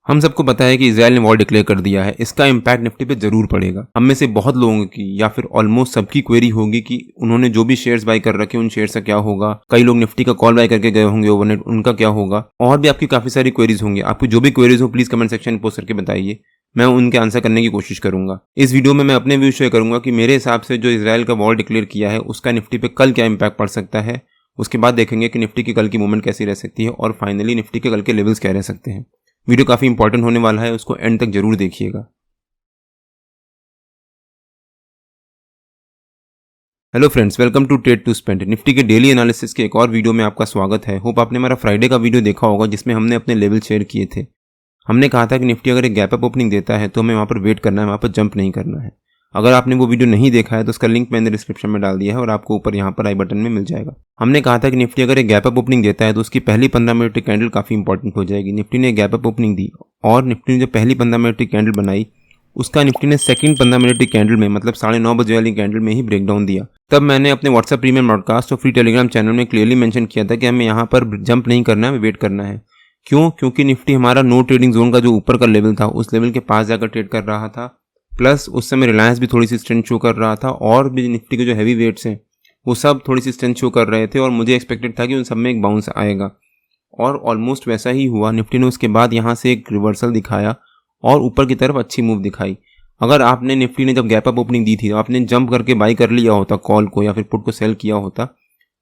हम सबको पता है कि इजराइल ने वॉर डिक्लेयर कर दिया है। इसका इम्पैक्ट निफ्टी पे जरूर पड़ेगा। हम में से बहुत लोगों की या फिर ऑलमोस्ट सबकी क्वेरी होगी कि उन्होंने जो भी शेयर्स बाय कर रखे उन शेयर्स का क्या होगा। कई लोग निफ्टी का कॉल बाय करके गए होंगे ओवरनाइट, उनका क्या होगा। और भी आपकी काफी सारी क्वेरीज होंगी। आपकी जो भी क्वेरीज हो प्लीज कमेंट सेक्शन में पोस्ट करके बताइए, मैं उनके आंसर करने की कोशिश करूंगा। इस वीडियो में मैं अपने व्यू शेयर करूंगा कि मेरे हिसाब से जो इजराइल का वॉर डिक्लेयर किया है उसका निफ्टी पे कल क्या इम्पैक्ट पड़ सकता है। उसके बाद देखेंगे कि निफ्टी की कल की मूवमेंट कैसी रह सकती है और फाइनली निफ्टी के कल के लेवल्स क्या रह सकते हैं। वीडियो काफी इंपॉर्टेंट होने वाला है, उसको एंड तक जरूर देखिएगा। Hello friends, welcome to trade to spend. Nifty के डेली एनालिसिस के एक और वीडियो में आपका स्वागत है। होप आपने हमारा फ्राइडे का वीडियो देखा होगा जिसमें हमने अपने लेवल शेयर किए थे। हमने कहा था कि निफ्टी अगर एक गैप अप ओपनिंग देता है तो हमें वहां पर वेट करना है, वहां पर जंप नहीं करना है। अगर आपने वो वीडियो नहीं देखा है तो उसका लिंक मैंने डिस्क्रिप्शन में डाल दिया है और आपको ऊपर यहाँ पर आई बटन में मिल जाएगा। हमने कहा था कि निफ्टी अगर एक गैप अप ओपनिंग देता है तो उसकी पहली 15 मिनट की कैंडल काफी इंपॉर्टेंट हो जाएगी। निफ्टी ने गैप अप ओपनिंग दी और निफ्टी ने जो पहली 15 मिनट की कैंडल बनाई उसका निफ्टी ने सेकंड 15 मिनट की कैंडल में मतलब 9:30 बजे वाली कैंडल में ही ब्रेकडाउन दिया। तब मैंने अपने व्हाट्सएप प्रीमियम ब्रॉडकास्ट और फ्री टेलीग्राम चैनल में क्लियरली मेंशन किया था कि हमें यहाँ पर जंप नहीं करना है, हमें वेट करना है। क्यों? क्योंकि निफ्टी हमारा नो ट्रेडिंग जोन का जो ऊपर का लेवल था उस लेवल के पास जाकर ट्रेड कर रहा था। प्लस उस समय रिलायंस भी थोड़ी सी स्ट्रेंथ शो कर रहा था और भी निफ्टी के जो हैवी वेट्स हैं वो सब थोड़ी सी स्ट्रेंथ शो कर रहे थे और मुझे एक्सपेक्टेड था कि उन सब में एक बाउंस आएगा और ऑलमोस्ट वैसा ही हुआ। निफ्टी ने उसके बाद यहाँ से एक रिवर्सल दिखाया और ऊपर की तरफ अच्छी मूव दिखाई। अगर आपने निफ्टी ने जब गैप अप ओपनिंग दी थी तो आपने जंप करके बाई कर लिया होता कॉल को या फिर पुट को सेल किया होता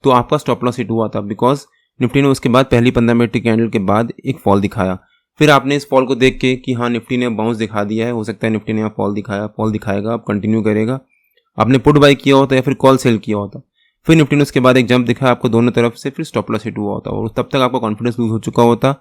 तो आपका स्टॉप लॉस हिट हुआ था, बिकॉज निफ्टी ने उसके बाद पहली 15 मिनट की कैंडल के बाद एक फॉल दिखाया। फिर आपने इस फॉल को देख के कि हाँ निफ्टी ने बाउंस दिखा दिया है, हो सकता है निफ्टी ने यहाँ फॉल दिखाएगा, अब कंटिन्यू करेगा। आपने पुट बाई किया होता या फिर कॉल सेल किया होता। फिर निफ्टी ने उसके बाद एक जंप दिखाया आपको दोनों तरफ से, फिर स्टॉप लॉस हिट हुआ होता और तब तक आपका कॉन्फिडेंस लूज हो चुका होता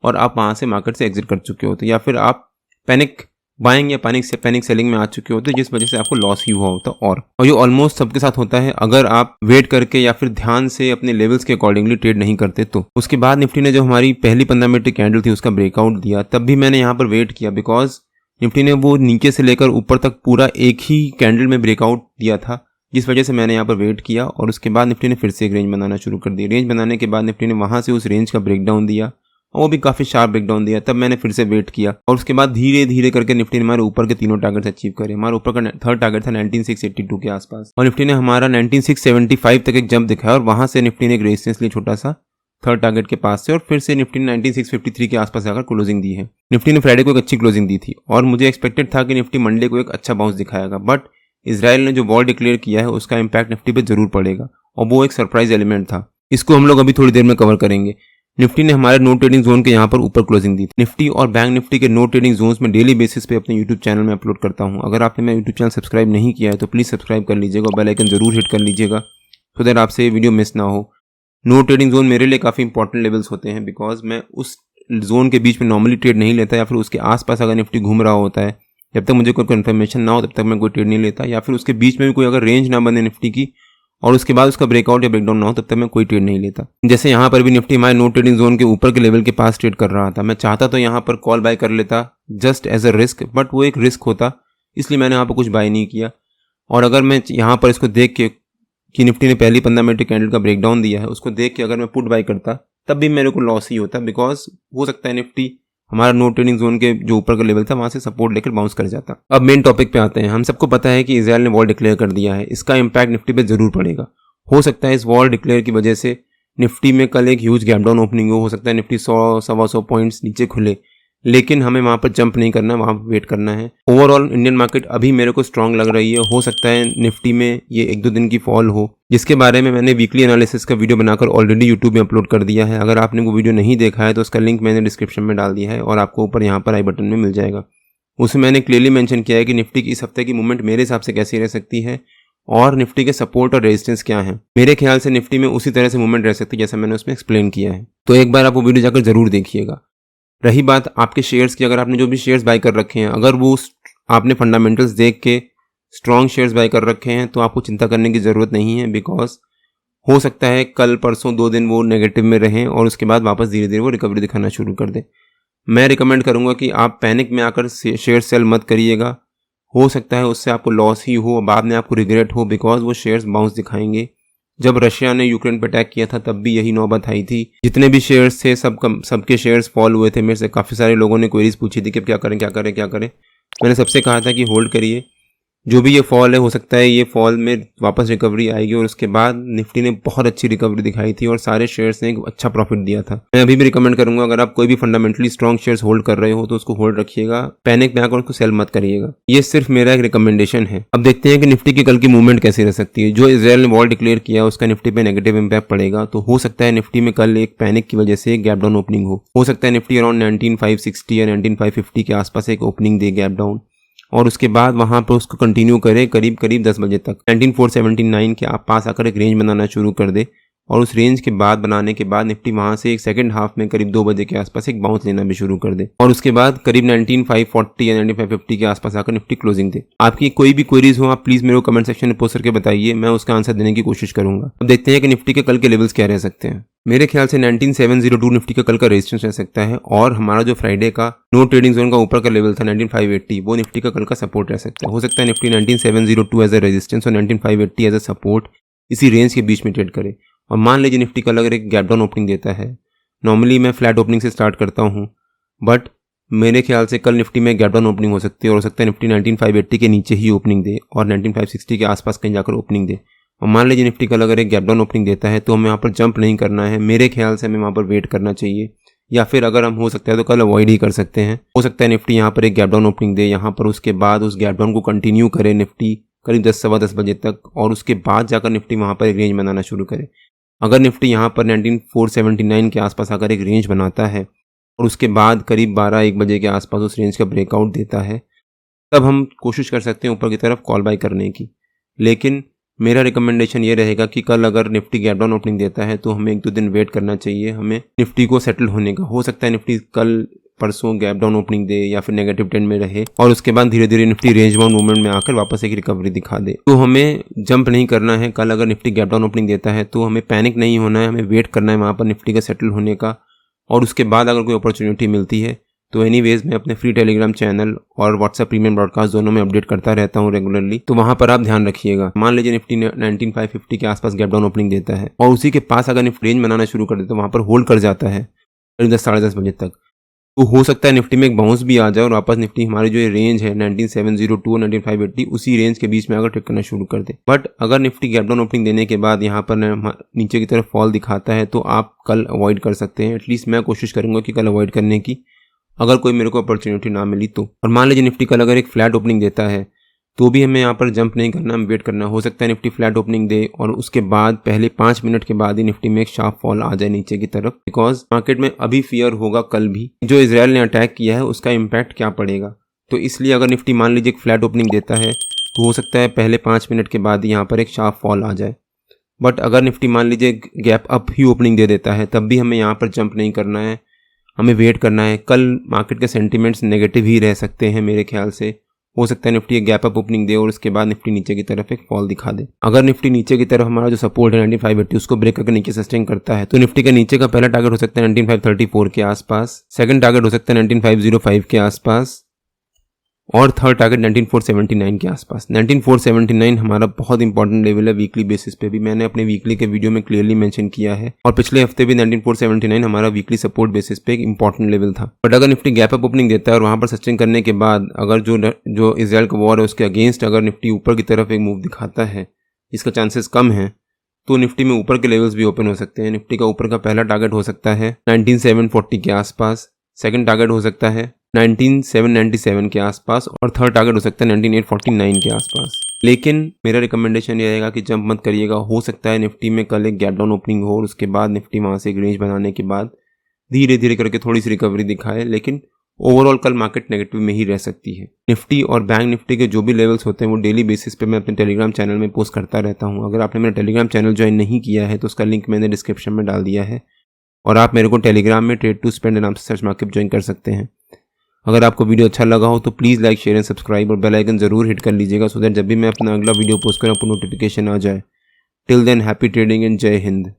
और आप वहां से मार्केट से एग्जिट कर चुके होते या फिर आप पैनिक बाइंग या पैनिक सेलिंग में आ चुके होते जिस वजह से आपको लॉस ही हुआ होता। और ये ऑलमोस्ट सबके साथ होता है अगर आप वेट करके या फिर ध्यान से अपने लेवल्स के अकॉर्डिंगली ट्रेड नहीं करते तो। उसके बाद निफ्टी ने जो हमारी पहली 15 मिनट की कैंडल थी उसका ब्रेकआउट दिया, तब भी मैंने यहाँ पर वेट किया बिकॉज निफ्टी ने वो नीचे से लेकर ऊपर तक पूरा एक ही कैंडल में ब्रेकआउट दिया था, जिस वजह से मैंने यहाँ पर वेट किया। और उसके बाद निफ्टी ने फिर से एक रेंज बनाना शुरू कर दिया। रेंज बनाने के बाद निफ्टी ने वहां से उस रेंज का ब्रेकडाउन दिया, वो भी काफी शार्प ब्रेकडाउन दिया। तब मैंने फिर से वेट किया और उसके बाद धीरे धीरे करके निफ्टी ने हमारे ऊपर के तीनों टारगेट्स अचीव करे। हमारे ऊपर का थर्ड टारगेट था 19682 के आसपास और निफ्टी ने हमारा 19675 तक एक जंप दिखाया और वहां से निफ्टी ने एक रेजिस्टेंस ली छोटा सा थर्ड टारगेट के पास से और फिर से निफ्टी ने 19653 के आसपास जाकर क्लोजिंग दी है। निफ्टी ने फ्राइडे को एक अच्छी क्लोजिंग दी थी और मुझे एक्सपेक्टेड था कि निफ्टी मंडे को एक अच्छा बाउंस दिखाएगा, बट इजराइल ने जो वॉर डिक्लेयर किया है उसका इम्पैक्ट निफ्टी पे जरूर पड़ेगा और वो एक सरप्राइज एलिमेंट था। इसको हम लोग अभी थोड़ी देर में कवर करेंगे। निफ्टी ने हमारे नो ट्रेडिंग जोन के यहाँ पर ऊपर क्लोजिंग दी थी। निफ्टी और बैंक निफ्टी के नो ट्रेडिंग जोन्स में डेली बेसिस पे अपने यूट्यूब चैनल में अपलोड करता हूँ। अगर आपने मेरा यूट्यूब चैनल सब्सक्राइब नहीं किया है तो प्लीज सब्सक्राइब कर लीजिएगा और बेल आइकन जरूर हिट कर लीजिएगा सो दैट आपसे ये वीडियो मिस ना हो। नो ट्रेडिंग जोन मेरे लिए काफी इंपॉर्टेंट लेवल्स होते हैं बिकॉज मैं उस जोन के बीच में नॉर्मली ट्रेड नहीं लेता या फिर उसके आसपास अगर निफ्टी घूम रहा होता है, जब तक मुझे कोई कन्फर्मेशन ना हो तब तक मैं कोई ट्रेड नहीं लेता, या फिर उसके बीच में भी कोई अगर रेंज ना बने निफ्टी की और उसके बाद उसका ब्रेकआउट या ब्रेकडाउन ना हो तब तक मैं कोई ट्रेड नहीं लेता। जैसे यहाँ पर भी निफ्टी हमारे नो ट्रेडिंग जोन के ऊपर के लेवल के पास ट्रेड कर रहा था। मैं चाहता तो यहाँ पर कॉल बाय कर लेता just as a risk, but वो एक रिस्क होता इसलिए मैंने यहाँ पर कुछ बाय नहीं किया। और अगर मैं यहाँ पर इसको देख के कि निफ्टी ने पहली 15 मिनट की कैंडल का ब्रेकडाउन दिया है उसको देख के अगर मैं पुट बाय करता तब भी मेरे को लॉस ही होता बिकॉज हो सकता है निफ्टी हमारा नो ट्रेडिंग जोन के जो ऊपर का लेवल था वहां से सपोर्ट लेकर बाउंस कर जाता। अब मेन टॉपिक पे आते हैं। हम सबको पता है कि इजराइल ने वॉर डिक्लेयर कर दिया है, इसका इम्पैक्ट निफ्टी पे जरूर पड़ेगा। हो सकता है इस वॉर डिक्लेयर की वजह से निफ्टी में कल एक ह्यूज गैप डाउन ओपनिंग हो सकता है निफ्टी 100-125 पॉइंट्स नीचे खुले, लेकिन हमें वहां पर जंप नहीं करना है, वहां पर वेट करना है। ओवरऑल इंडियन मार्केट अभी मेरे को स्ट्रांग लग रही है। हो सकता है निफ्टी में ये 1-2 दिन की फॉल हो, जिसके बारे में मैंने वीकली एनालिसिस का वीडियो बनाकर ऑलरेडी यूट्यूब में अपलोड कर दिया है। अगर आपने वो वीडियो नहीं देखा है तो उसका लिंक मैंने डिस्क्रिप्शन में डाल दिया है और आपको ऊपर यहाँ पर आई बटन में मिल जाएगा। उसमें मैंने क्लियरली मेंशन किया है कि निफ्टी की इस हफ्ते की मूवमेंट मेरे हिसाब से कैसी रह सकती है और निफ्टी के सपोर्ट और रेजिस्टेंस क्या है। मेरे ख्याल से निफ्टी में उसी तरह से मूवमेंट रह सकती है जैसा मैंने उसमें एक्सप्लेन किया है, तो एक बार आप वो वीडियो जाकर जरूर देखिएगा। रही बात आपके शेयर्स की, अगर आपने जो भी शेयर्स बाय कर रखे हैं अगर वो आपने फंडामेंटल्स देख के स्ट्रॉन्ग शेयर्स बाय कर रखे हैं तो आपको चिंता करने की जरूरत नहीं है, बिकॉज हो सकता है कल परसों 2 दिन वो नेगेटिव में रहें और उसके बाद वापस धीरे धीरे वो रिकवरी दिखाना शुरू कर दे। मैं रिकमेंड करूंगा कि आप पैनिक में आकर शेयर सेल मत करिएगा। हो सकता है उससे आपको लॉस ही हो, बाद में आपको रिग्रेट हो बिकॉज वो शेयर्स बाउंस दिखाएंगे जब रशिया ने यूक्रेन पर अटैक किया था तब भी यही नौबत आई थी। जितने भी शेयर्स थे सबके शेयर्स फॉल हुए थे। मेरे से काफ़ी सारे लोगों ने क्वेरीज पूछी थी कि क्या करें क्या करें क्या करें। मैंने सबसे कहा था कि होल्ड करिए, जो भी ये फॉल है हो सकता है ये फॉल में वापस रिकवरी आएगी। और उसके बाद निफ्टी ने बहुत अच्छी रिकवरी दिखाई थी और सारे शेयर्स ने एक अच्छा प्रॉफिट दिया था। मैं अभी भी रिकमेंड करूंगा, अगर आप कोई भी फंडामेंटली स्ट्रॉन्ग शेयर्स होल्ड कर रहे हो तो उसको होल्ड रखिएगा, पैनिक में आकर उसको सेल मत करिएगा। ये सिर्फ मेरा एक रिकमेंडेशन है। अब देखते हैं कि निफ्टी की कल की मूवमेंट कैसी रह सकती है। जो इजराइल ने वॉर डिक्लेयर किया उसका निफ्टी पे नेगेटिव इंपैक्ट पड़ेगा, तो हो सकता है निफ्टी में कल एक पैनिक की वजह से एक गैप डाउन ओपनिंग हो सकता है निफ्टी अराउंड 19560 या 19550 के आसपास एक ओपनिंग दे गैप डाउन, और उसके बाद वहां पर उसको कंटिन्यू करे करीब 10 बजे तक 19479 के पास आकर एक रेंज बनाना शुरू कर दे। और उस रेंज के बाद बनाने के बाद निफ्टी वहां से एक सेकंड हाफ में करीब 2 बजे के आसपास एक बाउंस लेना भी शुरू कर दे, और उसके बाद करीब 19540 या 19550 के आसपास आकर निफ्टी क्लोजिंग दे। आपकी कोई भी क्वेरीज हो आप प्लीज मेरे को कमेंट सेक्शन में पोस्ट करके बताइए, मैं उसका आंसर देने की कोशिश करूंगा। अब देखते हैं कि निफ्टी के कल के लेवल्स क्या रह सकते हैं। मेरे ख्याल से 19702 निफ्टी का कल का रेजिस्टेंस रह सकता है, और हमारा जो फ्राइडे का नो ट्रेडिंग जोन का ऊपर का लेवल था 19580 वो निफ्टी का कल का सपोर्ट रह सकता है। हो सकता है निफ्टी 19702 एज अ रेजिस्टेंस और 19580 एज अ सपोर्ट इसी रेंज के बीच में ट्रेड करे। और मान लीजिए निफ्टी कल अगर एक गैप डाउन ओपनिंग देता है, नॉर्मली मैं फ्लैट ओपनिंग से स्टार्ट करता हूँ, बट मेरे ख्याल से कल निफ्टी में गैप डाउन ओपनिंग हो सकती है, और हो सकता है निफ्टी 19580 के नीचे ही ओपनिंग दे और 19560 के आसपास कहीं जाकर ओपनिंग दे। और मान लीजिए निफ्टी कल अगर एक गैप डाउन ओपनिंग देता है तो हमें यहाँ पर जंप नहीं करना है। मेरे ख्याल से हमें वहाँ पर वेट करना चाहिए, या फिर अगर हम हो सकता है तो कल अवॉइड ही कर सकते हैं। हो सकता है निफ्टी यहाँ पर एक गैप डाउन ओपनिंग दे यहाँ पर, उसके बाद उस गैप डाउन को कंटिन्यू करे निफ्टी करीब 10 बजे तक, और उसके बाद जाकर निफ्टी वहाँ पर एक रेंज बनाना शुरू करे। अगर निफ्टी यहाँ पर 19479 के आसपास आकर एक रेंज बनाता है और उसके बाद करीब 12-1 बजे के आसपास उस रेंज का ब्रेकआउट देता है, तब हम कोशिश कर सकते हैं ऊपर की तरफ कॉल बाय करने की। लेकिन मेरा रिकमेंडेशन ये रहेगा कि कल अगर निफ्टी गैप डाउन ओपनिंग देता है तो हमें 1-2 दिन वेट करना चाहिए, हमें निफ्टी को सेटल होने का। हो सकता है निफ्टी कल परसों गैप डाउन ओपनिंग दे या फिर नेगेटिव ट्रेंड में रहे, और उसके बाद धीरे धीरे निफ्टी रेंज बाउंड मूवमेंट में आकर वापस एक रिकवरी दिखा दे। तो हमें जंप नहीं करना है। कल अगर निफ्टी गैप डाउन ओपनिंग देता है तो हमें पैनिक नहीं होना है, हमें वेट करना है वहाँ पर निफ्टी का सेटल होने का, और उसके बाद अगर कोई अपॉर्चुनिटी मिलती है तो एनीवेज मैं अपने फ्री टेलीग्राम चैनल और व्हाट्सएप प्रीमियम ब्रॉडकास्ट दोनों में अपडेट करता रहता हूँ रेगुलरली, तो वहां पर आप ध्यान रखिएगा। मान लीजिए निफ्टी 19550 के आसपास गैप डाउन ओपनिंग देता है और उसी के पास अगर निफ्टी रेंज बनाना शुरू कर देता है, वहां पर होल्ड कर जाता है करीब 10-10:30 बजे तक, तो हो सकता है निफ्टी में एक बाउंस भी आ जाए और वापस निफ्टी हमारी जो ये रेंज है 19702 और 19580 उसी रेंज के बीच में अगर ट्रेड करना शुरू कर दे। बट अगर निफ्टी गैप डाउन ओपनिंग देने के बाद यहाँ पर नीचे की तरफ फॉल दिखाता है तो आप कल अवॉइड कर सकते हैं। एटलीस्ट मैं कोशिश करूंगा कि कल अवॉइड करने की, अगर कोई मेरे को अपॉर्चुनिटी ना मिली तो। और मान लीजिए निफ्टी कल अगर एक फ्लैट ओपनिंग देता है तो भी हमें यहाँ पर जंप नहीं करना, हमें वेट करना। हो सकता है निफ्टी फ्लैट ओपनिंग दे और उसके बाद पहले 5 मिनट के बाद ही निफ्टी में एक शार्प फॉल आ जाए नीचे की तरफ, बिकॉज मार्केट में अभी फियर होगा कल भी जो इजराइल ने अटैक किया है उसका इम्पैक्ट क्या पड़ेगा। तो इसलिए अगर निफ्टी मान लीजिए एक फ्लैट ओपनिंग देता है तो हो सकता है पहले 5 मिनट के बाद ही यहाँ पर एक शार्प फॉल आ जाए। बट अगर निफ्टी मान लीजिए गैप अप ही ओपनिंग दे देता है तब भी हमें यहाँ पर जंप नहीं करना है, हमें वेट करना है। कल मार्केट के सेंटिमेंट्स नेगेटिव ही रह सकते हैं मेरे ख्याल से। हो सकता है निफ्टी एक गैप अप ओपनिंग दे और उसके बाद निफ्टी नीचे की तरफ एक फॉल दिखा दे। अगर निफ्टी नीचे की तरफ हमारा जो सपोर्ट है 9580 उसको ब्रेक करके नीचे सस्टेन करता है तो निफ्टी का नीचे का पहला टारगेट हो सकता है 19534 के आसपास, सेकंड टारगेट हो सकता है 19505 के आसपास, और थर्ड टारगेट 19479 के आसपास। 19479 हमारा बहुत इंपॉर्टेंट लेवल है वीकली बेसिस पे भी, मैंने अपने वीकली के वीडियो में क्लियरली मेंशन किया है, और पिछले हफ्ते भी 19479 हमारा वीकली सपोर्ट बेसिस पे एक इंपॉर्टेंट लेवल था। बट अगर निफ्टी गैप अप ओपनिंग देता है और वहां पर सस्टेन करने के बाद अगर जो इजराइल का वॉर है उसके अगेंस्ट अगर निफ्टी ऊपर की तरफ एक मूव दिखाता है, इसका चांसेस कम है, तो निफ्टी में ऊपर के लेवल्स भी ओपन हो सकते हैं। निफ्टी का ऊपर का पहला टारगेट हो सकता है 19740 के आसपास, सेकंड टारगेट हो सकता है 19797 के आसपास, और थर्ड टारगेट हो सकता है 19849 के आसपास। लेकिन मेरा रिकमेंडेशन ये रहेगा कि जंप मत करिएगा। हो सकता है निफ्टी में कल एक गैप डाउन ओपनिंग हो और उसके बाद निफ्टी वहां से एक रेंज बनाने के बाद धीरे धीरे करके थोड़ी सी रिकवरी दिखाए, लेकिन ओवरऑल कल मार्केट नेगेटिव में ही रह सकती है। निफ्टी और बैंक निफ्टी के जो भी लेवल्स होते हैं वो डेली बेसिस पे मैं अपने टेलीग्राम चैनल में पोस्ट करता रहता हूँ। अगर आपने मेरा टेलीग्राम चैनल ज्वाइन नहीं किया है तो उसका लिंक मैंने डिस्क्रिप्शन में डाल दिया है, और आप मेरे को टेलीग्राम में ट्रेड टू स्पेंड नाम से सर्च मार्केट ज्वाइन कर सकते हैं। अगर आपको वीडियो अच्छा लगा हो तो please like, share and subscribe और बेल आइकन जरूर हिट कर लीजिएगा, सो दैट जब भी मैं अपना अगला वीडियो पोस्ट करूँ आपको नोटिफिकेशन आ जाए। Till than happy trading and जय हिंद।